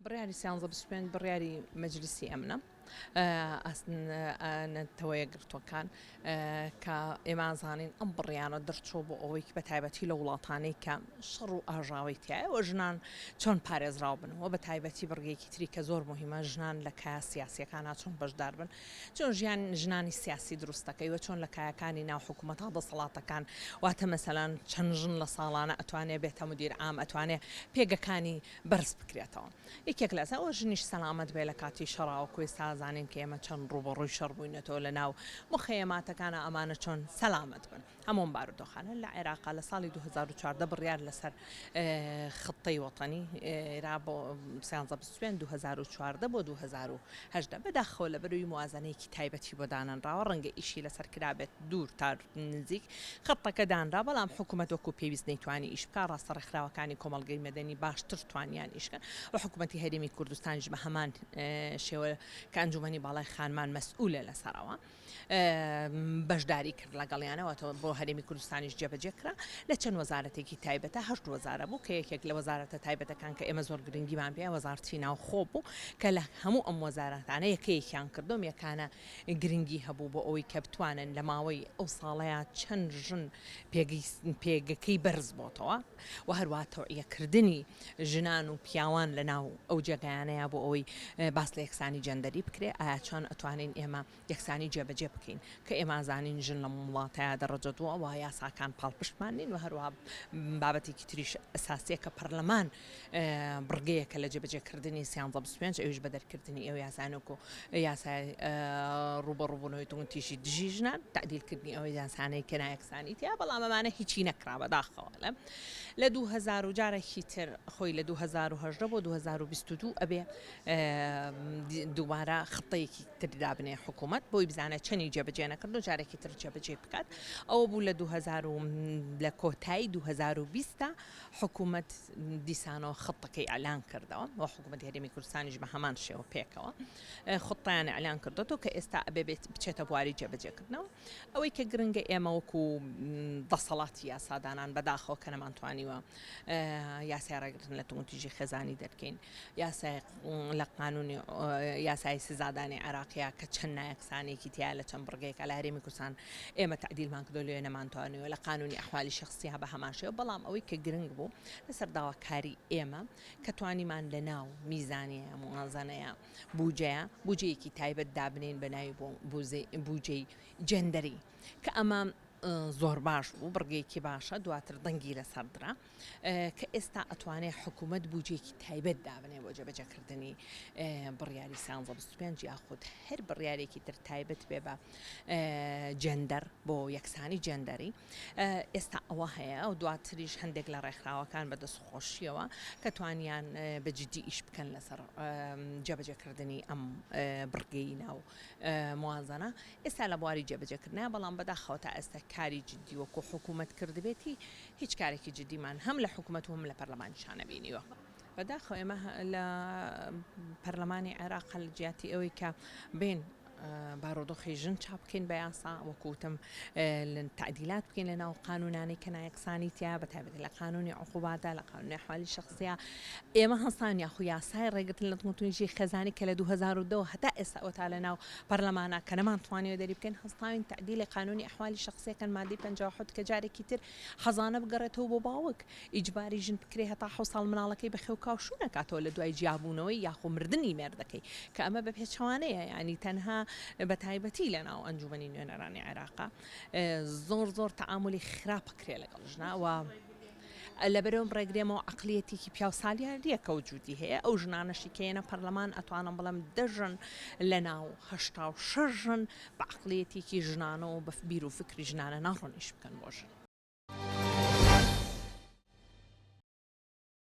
بڕیاری سیانزە بسوێن بڕیاری مەجلیسی ئەمنە نەتەوەیە گرتوەکان کە ئێمازانین ئەم بڕیانە دەرچۆ بۆ ئەوەی بە تایبەتی لە وڵاتانەی کە شەڕ و ئاژاوی تایەوە ژنان چۆن پارێزراو بنەوە بە تایبەتی بڕگەیەکی تری کە زۆر مهمە ژنان لە کای سیاسیەکانە چۆن بەشدار بن چۆن ژیان ژنانی سیاسی دروستەکەیوە چۆن لە کایەکانی ناو حکوومەتە دەسەڵاتەکان واتە مەسەلەن چەند ژن لە ساڵانە ئەتوانێت بێتە مدیر عام ئەتوانێت پێگەکانی بەرز بکرێتەوە یەکێک لەسە ئەوە ژنیش سەلامەت بێ لە کاتی شەڕاوە کوێ سازانین کە ئێمە چەند ڕوبەڕووی شەڕ بووینەتەوە لە ناو مخەیەماتەکانە ئەمانە چۆن سەلامەت بن هەموم بارودۆخانە لە عێراقا لە ساڵی 2014 بڕیار لەسەر خطەی وەتەنی ئێرا بۆ سیانزە بسوێن 2014 بۆ 2018 بەداخەوە لە بەروی موازنەیەکی تایبەتی بۆ دانانراوە ڕەنگە ئیشی لەسەر کرابێت دوور تا نزیک خطەکە دانرا بەڵام حکوومەت وەکو پێویست نەیتوانی ئیش بکە ڕاستەڕێکخراوەکانی کۆمەڵگەی مەدەنی باشتر توانیان ئیشکەن و حکوومەتی هەرێمی کوردستانیش بە هەمان شێوە کە ئەنجومەنی باڵای خانمان مەسئولە لەسەرەوە بەشداری کرد لەگەڵیانەوەتەوە بۆ هەرێمی کوردستانیش جێبەجێکرا لە چەند وەزارەتێکی تایبەتە 8 وەزارە بوو کە یەکێک لە وەزارەتە تایبەتەکان کە ئێمە زۆر گرنگیمان پێ وەزارەتی ناوخۆ بوو کە لە هەموو ئەم وەزارەتانە یەکەیەکیان کردوم یەکانە گرنگی هەبوو بۆ ئەوەی کە بتوانن لە ماوەی ئەو ساڵەیە چەند ژن پێگەکەی بەرز بۆتەوە و هەروە تەوعیەکردنی ژنان و پیاوان لە ناو ئەو جێگایانەیە بۆ ئەوەی باس لە یەکسانی جەندەری بکرێ ئایا چۆن ئەتوانین ئێمە یەکسانی جێبەجێ بکەین کە ئێمە زانین ژن لە وڵاتەیە دەڕەجەتووە و یاساکان پاڵپشتمانین و هەروە بابەتێکی تریش ئەساسیە کە پەرلەمان بڕگەیەکە لە جێبەجێکردنی سیانزە بسوێنج ئەویش بە دەرکردنی ئەو یاسانۆک و یاسای ڕوبەڕووبوونەوەی تونتیشی دژی ژنان تعدیلکردنی ئەوەی یاسانەی کە نایەکسانی تیا بەڵام ئەمانە هیچی نەکرا بەداخەوە لە 2000 جارێکی تر خۆی لە 2010 بۆ 2022 ئەبێ دووبارە خطەیەکی تردا بنێ حکوومەت بۆی بزانێت چەندی جێبەجێ نەکرد و جارێکی تر جێبەجێ بکات ئەوە بوو لە 2000 لە کۆتایی 2020 حکوومەت دیسانەوە خطەکەی ئەلان کردەوە و حکوومەت هەرێمی کوردستانیش بە هەمان شێوە پێکەوە خطیان ئەلان کردەوە کە ئێستا ئەبێ بچێتە بواری جێبەجێکردنەوە ئەوەی کە گرنگە ئێمە وەکو دەسەڵاتی یاسادانان بەداخەوە کە نەمانتوانیوە یاسای ڕێگرتن لە تونتیژی خێزانی دەرکەین یاسای لە قانونی یاسای سزادانی عێراقیە کە چەند نایەکسانێکی تیا لە چەند بڕگەیەک لە هەرێمی کوردستان ئێمە تعدیلمان کردو لێ نەمانتوانیوە لە قانونی ئەحوالی شخصیە بە هەمان شێوە بەڵام ئەوەی کە گرنگ بوو لەسەر داواکاری ئێمە کە توانیمان لە ناو میزانیە موازنەیە بوجەیەکی تایبەت دابنین بە ناوی بوجەی جەندەری کە ئەمە زۆر باش بوو بڕگەیەکی باشە دواتر دەنگی لەسەردرا کە ئێستا ئەتوانێت حکوومەت بوجێکی تایبەت دابنێ بۆ جێبەجێکردنی بڕیاری سیانزە بسوێنج یاخود هەر بڕیارێکی تر تایبەت بێ بە جەندەر بۆ یەکسانی جەندەری ئێستا ئەوە هەیە و دواتریش هەندێک لە ڕێکخراوەکان بە دەستخۆشیەوە کە توانیان بەجددی ئیش بکەن لەسەر جێبەجێکردنی ئەم بڕگەی ناو موازنە ئێستا لە بواری جێبەجێکردنە بەڵام بەداخەوە تا ئێستا کاری جددی وەکو حکوومەت کردبێتی هیچ کارێکی جددیمان هەم لە حکوومەت و هەم لە پەرلەمانیشانە بینیوە بەداخەوە ئێمە لە پەرلەمانی عێراق لە جیاتی ئەوەی کە بین بارودۆخی ژن چاپ بکەین بە یاسا وەکوتم تعدیلات بکەین لە ناو قانونانی کە نایەکسانی تیا بەتایبەتی لە قانونی عقوباتە لە قانونی ئەحوالی شخصیە ئێمە هەستان یاخو یاسای ڕێگرتن لە تونتیژی خێزانی کە لە 2002 هەتا ئێستا ئەوە تا لە ناو پەرلەمانە کە نەمانتوانیوە دەری بکەین هەستاوین تعدیلی قانونی ئەحوالی شخصیەکەن مادەی 57 کە جارێکی تر حەزانە بگەڕێتەوە بۆ باوک ئیجباری ژن بکرێ هەتا 7 ساڵ مناڵەکەی بە خێو کاوشوو نەکاتەوە لە دوای جیابوونەوەی یاخو مردنی مێردەکەی کە ئەمە بە پێچەوانەیە ینی تەنها بە تایبەتی لە ناو ئەنجومەنی نوێنەرانی عێراقا زۆر تەعاملی خراپ کرێ لەگەڵ ژناوە لەبەرەوە ڕێگرێمەوە عەقلیەتێکی پیاوسالیاریەکە وجودی هەیە ئەو ژنانەشی کێنە پەرلەمان ئەتوانم بڵێم دەژن لە ناو 86 ژن بە عەقلیەتێکی ژنانە و بە بیر و فکری ژنانە ناڕۆنیش بکەن بۆ ژن